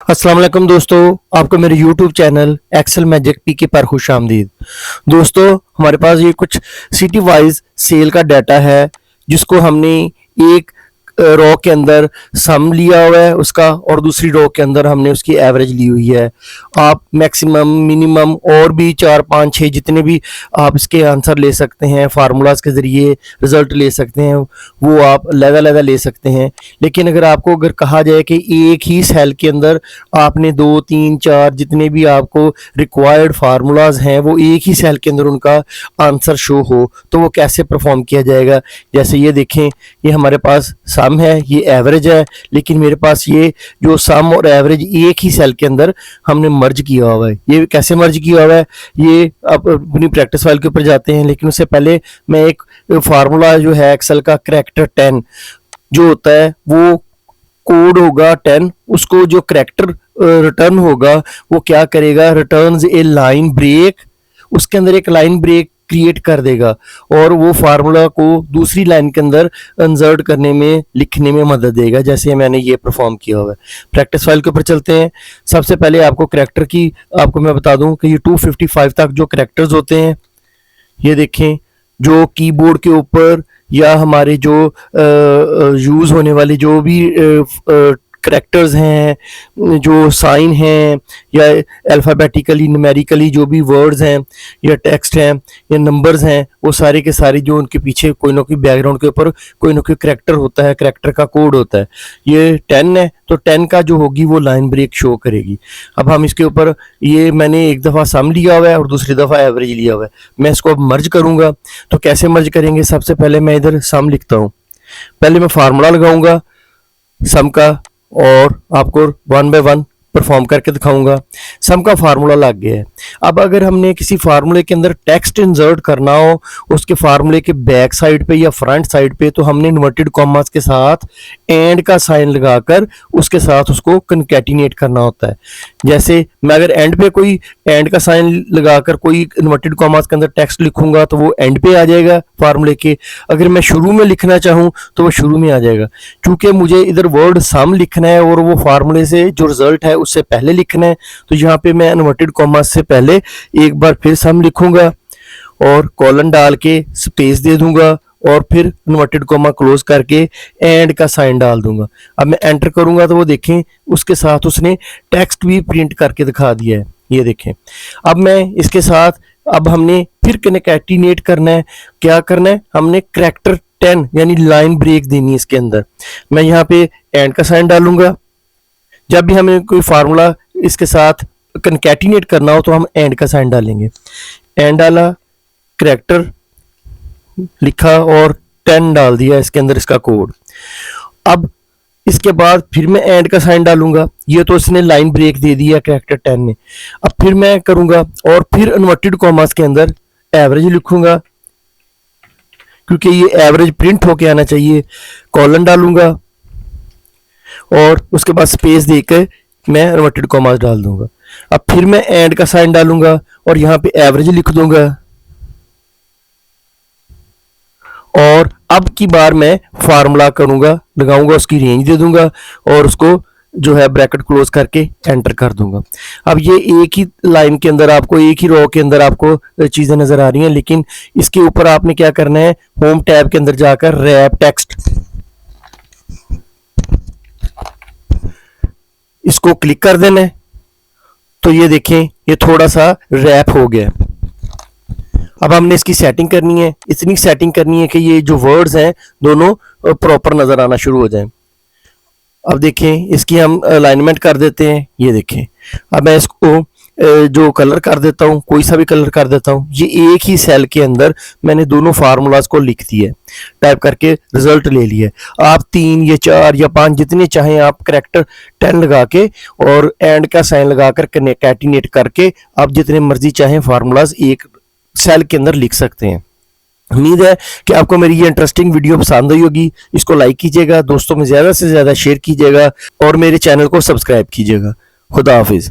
अस्सलाम वालेकुम दोस्तों, आपको मेरे YouTube चैनल एक्सेल मैजिक पीके पर खुश आमदीद। दोस्तों, हमारे पास ये कुछ सिटी वाइज सेल का डाटा है जिसको हमने एक रो के अंदर सम लिया हुआ है उसका, और दूसरी रो के अंदर हमने उसकी एवरेज ली हुई है। आप मैक्सिमम, मिनिमम और भी 4, 5, 6 जितने भी आप इसके आंसर ले सकते हैं, फार्मूलाज के ज़रिए रिजल्ट ले सकते हैं, वो आप अलग-अलग ले सकते हैं। लेकिन अगर कहा जाए कि एक ही सेल के अंदर आपने 2, 3, 4 जितने भी आपको रिक्वायर्ड फार्मूलाज हैं वो एक ही सेल के अंदर उनका आंसर शो हो, तो वो कैसे परफॉर्म किया जाएगा। जैसे ये देखें, ये हमारे पास सम है, ये एवरेज है, लेकिन मेरे पास ये जो सम और एवरेज एक ही सेल के अंदर हमने मर्ज किया हुआ है। ये कैसे मर्ज किया हुआ है, ये आप अपनी प्रैक्टिस फाइल के ऊपर जाते हैं, लेकिन उससे पहले मैं एक फार्मूला जो है एक्सेल का करैक्टर 10 जो होता है वो कोड होगा 10, उसको जो करैक्टर रिटर्न होगा वो क्या करेगा, रिटर्न्स ए लाइन ब्रेक, उसके अंदर एक लाइन ब्रेक क्रिएट कर देगा और वो फार्मूला को दूसरी लाइन के अंदर इंसर्ट करने में, लिखने में मदद देगा, जैसे मैंने ये परफॉर्म किया हुआ है। प्रैक्टिस फाइल के ऊपर चलते हैं। सबसे पहले आपको करैक्टर की आपको मैं बता दूं कि ये 255 तक जो करैक्टर्स होते हैं, ये देखें, जो कीबोर्ड के ऊपर या हमारे जो यूज़ होने वाले जो भी करैक्टर्स हैं, जो साइन हैं, या अल्फ़ाबेटिकली, न्यूमेरिकली जो भी वर्ड्स हैं या टेक्स्ट हैं या नंबर्स हैं, वो सारे के सारे जो उनके पीछे कोई ना कोई बैकग्राउंड के ऊपर कोई ना कोई करैक्टर होता है, करैक्टर का कोड होता है। ये 10 है, तो 10 का जो होगी वो लाइन ब्रेक शो करेगी। अब हम इसके ऊपर, ये मैंने एक दफ़ा सम लिया हुआ है और दूसरी दफ़ा एवरेज लिया हुआ है, मैं इसको अब मर्ज करूँगा। तो कैसे मर्ज करेंगे, सबसे पहले मैं इधर सम लिखता हूँ, पहले मैं फार्मूला लगाऊंगा सम का और आपको 1 बाय 1 परफॉर्म करके दिखाऊंगा। सम का फार्मूला लग गया है। अब अगर हमने किसी फार्मूले के अंदर टेक्स्ट इंसर्ट करना हो उसके फार्मूले के बैक साइड पे या फ्रंट साइड पे, तो हमने इन्वर्टेड कॉमास के साथ एंड का साइन लगाकर उसके साथ उसको कंकैटिनेट करना होता है। जैसे मैं अगर एंड पे कोई एंड का साइन लगाकर कोई इन्वर्टेड कॉमास के अंदर टेक्स्ट लिखूंगा तो वो एंड पे आ जाएगा फार्मूले के। अगर मैं शुरू में लिखना चाहूँ तो वो शुरू में आ जाएगा। क्योंकि मुझे इधर वर्ड सम लिखना है और वो फार्मूले से जो रिजल्ट है उससे पहले लिखना है, तो यहाँ पे मैं इन्वर्टेड कॉमास से पहले एक बार फिर सम लिखूंगा और कॉलन डाल के स्पेस दे दूंगा और फिर इन्वर्टेड कॉमा क्लोज करके एंड का साइन डाल दूंगा। अब मैं एंटर करूंगा तो वो देखें उसके साथ उसने टेक्स्ट भी प्रिंट करके दिखा दिया है। ये देखें, अब मैं इसके साथ, अब हमने फिर कनेक्टिनेट करना है। क्या करना है, हमने करैक्टर 10 यानी लाइन ब्रेक देनी है इसके अंदर। मैं यहाँ पे एंड का साइन डालूंगा। जब भी हमें कोई फार्मूला इसके साथ कनकैटिनेट करना हो तो हम एंड का साइन डालेंगे। एंड डाला, करैक्टर लिखा और 10 डाल दिया इसके अंदर इसका कोड। अब इसके बाद फिर मैं एंड का साइन डालूंगा। ये तो इसने लाइन ब्रेक दे दिया करैक्टर 10 ने। अब फिर मैं करूंगा और फिर इन्वर्टेड कॉमास के अंदर एवरेज लिखूंगा, क्योंकि ये एवरेज प्रिंट होके आना चाहिए। कॉलन डालूंगा और उसके बाद स्पेस देकर मैं इन्वर्टेड कॉमास डाल दूंगा। अब फिर मैं एंड का साइन डालूंगा और यहाँ पे एवरेज लिख दूंगा और अब की बार मैं फार्मूला करूंगा, लगाऊंगा, उसकी रेंज दे दूंगा और उसको जो है ब्रैकेट क्लोज करके एंटर कर दूंगा। अब ये एक ही लाइन के अंदर आपको, एक ही रो के अंदर आपको चीज़ें नज़र आ रही हैं, लेकिन इसके ऊपर आपने क्या करना है, होम टैब के अंदर जाकर रैप टेक्स्ट, इसको क्लिक कर देना है। तो ये देखें, ये थोड़ा सा रैप हो गया। अब हमने इसकी सेटिंग करनी है, इतनी सेटिंग करनी है कि ये जो वर्ड्स हैं दोनों प्रॉपर नज़र आना शुरू हो जाएं। अब देखें, इसकी हम अलाइनमेंट कर देते हैं। ये देखें, अब मैं इसको जो कलर कर देता हूँ, कोई सा भी कलर कर देता हूँ। ये एक ही सेल के अंदर मैंने दोनों फार्मूलाज को लिख दिया, टाइप करके रिजल्ट ले लिया। आप 3 या 4 या 5 जितने चाहें आप करैक्टर 10 लगा के और एंड का साइन लगाकर कनेक्टिनेट करके आप जितने मर्जी चाहें फार्मूलाज एक सेल के अंदर लिख सकते हैं। उम्मीद है कि आपको मेरी ये इंटरेस्टिंग वीडियो पसंद आई होगी। इसको लाइक कीजिएगा, दोस्तों में ज़्यादा से ज़्यादा शेयर कीजिएगा और मेरे चैनल को सब्सक्राइब कीजिएगा। खुदा हाफिज़।